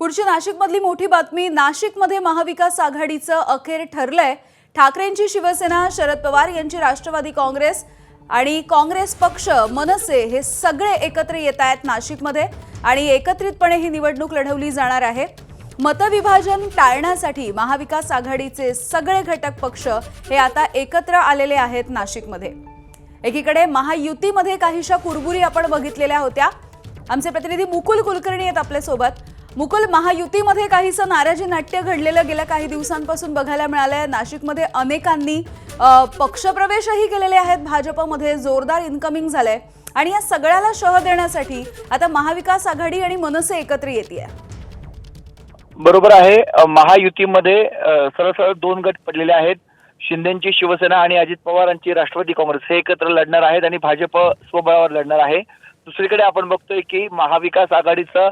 पुढची नाशिकमधली मोठी बातमी। नाशिकमध्ये महाविकास आघाडीचं अखेर ठरलंय। ठाकरेंची शिवसेना, शरद पवार यांची राष्ट्रवादी काँग्रेस आणि काँग्रेस पक्ष, मनसे हे सगळे एकत्र येत आहेत नाशिकमध्ये आणि एकत्रितपणे ही निवडणूक लढवली जाणार आहे। मतविभाजन टाळण्यासाठी महाविकास आघाडीचे सगळे घटक पक्ष हे आता एकत्र आलेले आहेत नाशिकमध्ये। एकीकडे महायुतीमध्ये काहीशा कुरबुरी आपण बघितलेल्या होत्या। आमचे प्रतिनिधी मुकुल कुलकर्णी आहेत आपल्या सोबत। मुकुल, महायुतीमध्ये काहीसं नाराजी नाट्य घडलेलं गेल्या काही दिवसांपासून बघायला मिळालंय। नाशिकमध्ये अनेकांनी पक्षप्रवेशही केलेले आहेत, भाजपमध्ये जोरदार इन्कमिंग झालंय आणि या सगळ्याला शह देण्यासाठी आता महाविकास आघाडी आणि मनसे एकत्र येतेय। बरोबर आहे। महायुतीमध्ये सरळ दोन गट पडलेले आहेत। शिंदेची शिवसेना आणि अजित पवारांची राष्ट्रवादी काँग्रेस हे एकत्र लढणार आहेत आणि भाजप स्वबळावर लढणार आहे। दुसरीकडे आपण बघतोय की महाविकास आघाडीचं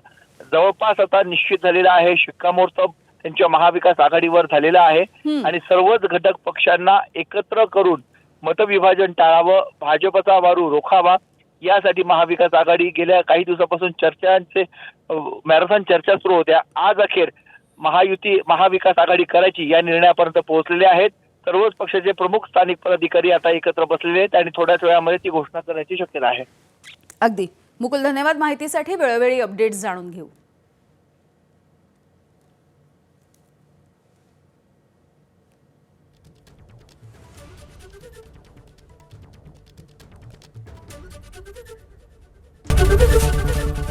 जवळपास आता निश्चित झालेला आहे, शिक्कामोर्तब त्यांच्या महाविकास आघाडीवर झालेला आहे आणि सर्वच घटक पक्षांना एकत्र करून मतविभाजन टाळावं, भाजपचा वारू रोखावा यासाठी महाविकास आघाडी गेल्या काही दिवसापासून चर्चांचे मॅरेथॉन चर्चा सुरू होत्या। आज अखेर महाविकास आघाडी करायची या निर्णयापर्यंत पोहोचलेले आहेत। सर्वच पक्षाचे प्रमुख स्थानिक पदाधिकारी आता एकत्र बसलेले आहेत आणि थोड्याच वेळामध्ये ती घोषणा करण्याची शक्यता आहे। अगदी मुकुल, धन्यवाद माहितीसाठी। वेळोवेळी अपडेट्स जाणून घेऊ।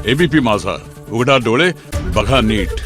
एबीपी माझा, उघडा डोळे बघा नीट।